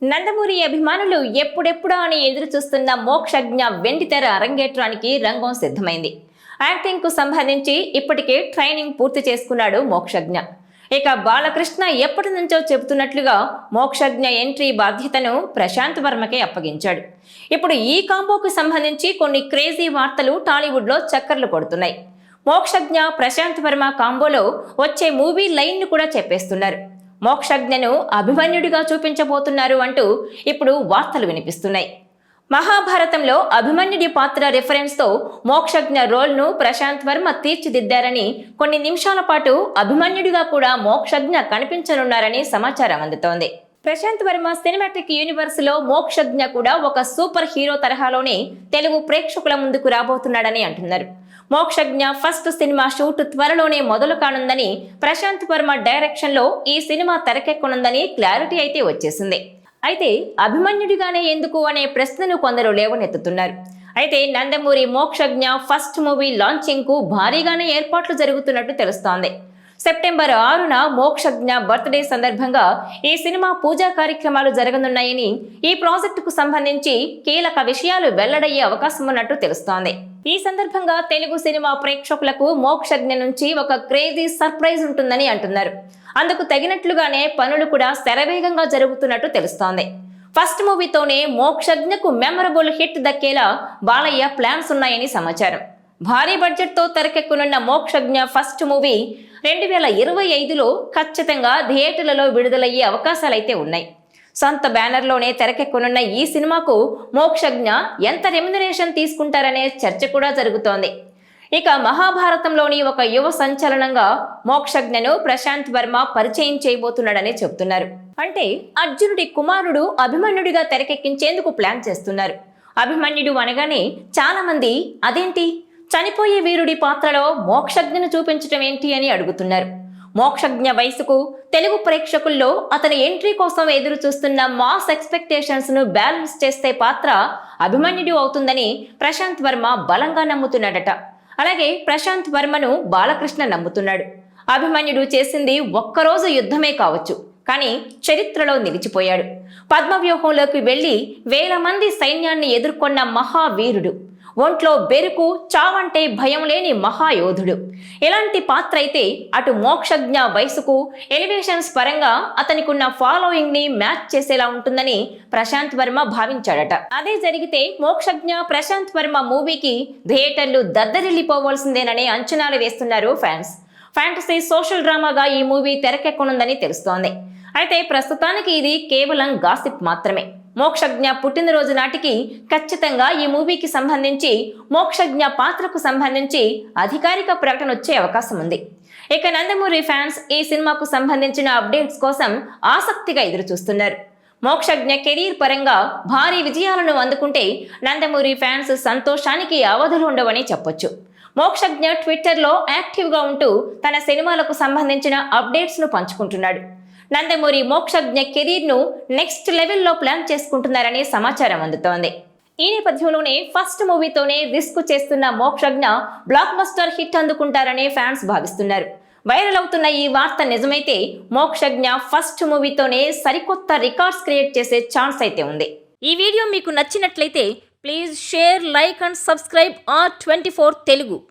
నందమూరి అభిమానులు ఎప్పుడెప్పుడా అని ఎదురు చూస్తున్న మోక్షజ్ఞ వెండితెర అరంగేట్రానికి రంగం సిద్ధమైంది. యాక్టింగ్ కు సంబంధించి ఇప్పటికే ట్రైనింగ్ పూర్తి చేసుకున్నాడు మోక్షజ్ఞ. ఇక బాలకృష్ణ ఎప్పటి నుంచో చెబుతున్నట్లుగా మోక్షజ్ఞ ఎంట్రీ బాధ్యతను ప్రశాంత్ వర్మకే అప్పగించాడు. ఇప్పుడు ఈ కాంబోకు సంబంధించి కొన్ని క్రేజీ వార్తలు టాలీవుడ్ లో చక్కర్లు కొడుతున్నాయి. మోక్షజ్ఞ ప్రశాంత్ వర్మ కాంబోలో వచ్చే మూవీ లైన్ ను కూడా చెప్పేస్తున్నారు. మోక్షజ్ఞను అభిమన్యుడిగా చూపించబోతున్నారు అంటూ ఇప్పుడు వార్తలు వినిపిస్తున్నాయి. మహాభారతంలో అభిమన్యుడి పాత్ర రిఫరెన్స్ తో మోక్షజ్ఞ రోల్ ను ప్రశాంత్ వర్మ తీర్చిదిద్దారని, కొన్ని నిమిషాల పాటు అభిమన్యుడిగా కూడా మోక్షజ్ఞ కనిపించనున్నారని సమాచారం అందుతోంది. ప్రశాంత్ వర్మ సినిమాటిక్ యూనివర్స్ లో మోక్షజ్ఞ కూడా ఒక సూపర్ హీరో తరహాలోనే తెలుగు ప్రేక్షకుల ముందుకు రాబోతున్నాడని అంటున్నారు. మోక్షజ్ఞ ఫస్ట్ సినిమా షూట్ త్వరలోనే మొదలు కానుందని, ప్రశాంత్ వర్మ డైరెక్షన్ లో ఈ సినిమా తెరకెక్కనుందని క్లారిటీ అయితే వచ్చేసింది. అయితే అభిమన్యుడిగానే ఎందుకు అనే ప్రశ్నను కొందరు లేవనెత్తుతున్నారు. అయితే Nandamuri Mokshagna first movie launching కు భారీగానే ఏర్పాట్లు జరుగుతున్నట్టు తెలుస్తోంది. సెప్టెంబర్ 6న మోక్షజ్ఞ బర్త్డే సందర్భంగా ఈ సినిమా పూజా కార్యక్రమాలు జరగనున్నాయని, ఈ ప్రాజెక్టుకు సంబంధించి కీలక విషయాలు వెల్లడయ్యే అవకాశం ఉన్నట్టు తెలుస్తోంది. ఈ సందర్భంగా తెలుగు సినిమా ప్రేక్షకులకు మోక్షజ్ఞ నుంచి ఒక క్రేజీ సర్ప్రైజ్ ఉంటుందని అంటున్నారు. అందుకు తగినట్లుగానే పనులు కూడా శరవేగంగా జరుగుతున్నట్టు తెలుస్తోంది. ఫస్ట్ మూవీతోనే మోక్షజ్ఞకు మెమరబుల్ హిట్ దక్కేలా బాలయ్య ప్లాన్స్ ఉన్నాయని సమాచారం. భారీ బడ్జెట్ తో తెరకెక్కనున్న మోక్షజ్ఞ ఫస్ట్ మూవీ 2025లో ఖచ్చితంగా థియేటర్లలో విడుదలయ్యే అవకాశాలైతే ఉన్నాయి. సొంత బ్యానర్లోనే తెరకెక్కనున్న ఈ సినిమాకు మోక్షజ్ఞ ఎంత రెమ్యునరేషన్ తీసుకుంటారనే చర్చ కూడా జరుగుతోంది. ఇక మహాభారతంలోని ఒక యువ సంచలనంగా మోక్షజ్ఞను ప్రశాంత్ వర్మ పరిచయం చేయబోతున్నాడని చెబుతున్నారు. అంటే అర్జునుడి కుమారుడు అభిమన్యుడిగా తెరకెక్కించేందుకు ప్లాన్ చేస్తున్నారు. అభిమన్యుడు అనగానే చాలా మంది అదేంటి, చనిపోయే వీరుడి పాత్రలో మోక్షజ్ఞను చూపించటం ఏంటి అని అడుగుతున్నారు. మోక్షజ్ఞ వయసుకు తెలుగు ప్రేక్షకుల్లో అతని ఎంట్రీ కోసం ఎదురు చూస్తున్న మాస్ ఎక్స్పెక్టేషన్స్ ను బ్యాలెన్స్ చేసే పాత్ర అభిమన్యుడు అవుతుందని ప్రశాంత్ వర్మ బలంగా నమ్ముతున్నాడట. అలాగే ప్రశాంత్ వర్మను బాలకృష్ణ నమ్ముతున్నాడు. అభిమన్యుడు చేసింది ఒక్కరోజు యుద్ధమే కావచ్చు, కానీ చరిత్రలో నిలిచిపోయాడు. పద్మవ్యూహంలోకి వెళ్లి వేల మంది సైన్యాన్ని ఎదుర్కొన్న మహావీరుడు, ఒంట్లో బెరుకు, చావంటే భయం లేని మహాయోధుడు. ఇలాంటి పాత్ర అయితే అటు మోక్షజ్ఞ వయసుకు, ఎలివేషన్స్ పరంగా అతనికున్న ఫాలోయింగ్ ని మ్యాచ్ చేసేలా ఉంటుందని ప్రశాంత్ వర్మ భావించాడట. అదే జరిగితే మోక్షజ్ఞ ప్రశాంత్ వర్మ మూవీకి థియేటర్లు దద్దరిల్లిపోవాల్సిందేనని అంచనాలు వేస్తున్నారు ఫ్యాన్స్. ఫ్యాంటసీ సోషల్ డ్రామాగా ఈ మూవీ తెరకెక్కనుందని తెలుస్తోంది. అయితే ప్రస్తుతానికి ఇది కేవలం గాసిప్ మాత్రమే. మోక్షజ్ఞ పుట్టినరోజు నాటికి ఖచ్చితంగా ఈ మూవీకి సంబంధించి, మోక్షజ్ఞ పాత్రకు సంబంధించి అధికారిక ప్రకటన వచ్చే అవకాశం ఉంది. ఇక నందమూరి ఫ్యాన్స్ ఈ సినిమాకు సంబంధించిన అప్డేట్స్ కోసం ఆసక్తిగా ఎదురు చూస్తున్నారు. మోక్షజ్ఞ కెరీర్ పరంగా భారీ విజయాలను అందుకుంటే నందమూరి ఫ్యాన్స్ సంతోషానికి అవధులు ఉండవని చెప్పొచ్చు. మోక్షజ్ఞ ట్విట్టర్లో యాక్టివ్గా ఉంటూ తన సినిమాలకు సంబంధించిన అప్డేట్స్ ను పంచుకుంటున్నాడు. నందమూరి మోక్షజ్ఞ కెరీర్ ను నెక్స్ట్ లెవెల్లో ప్లాన్ చేసుకుంటున్నారని సమాచారం అందుతోంది. ఈ నేపథ్యంలోనే ఫస్ట్ మూవీతోనే రిస్క్ చేస్తున్న మోక్షజ్ఞ బ్లాక్ బస్టర్ హిట్ అందుకుంటారని ఫ్యాన్స్ భావిస్తున్నారు. వైరల్ అవుతున్న ఈ వార్త నిజమైతే మోక్షజ్ఞ ఫస్ట్ మూవీతోనే సరికొత్త రికార్డ్స్ క్రియేట్ చేసే ఛాన్స్ అయితే ఉంది. ఈ వీడియో మీకు నచ్చినట్లయితే please share, like and subscribe R24 Telugu.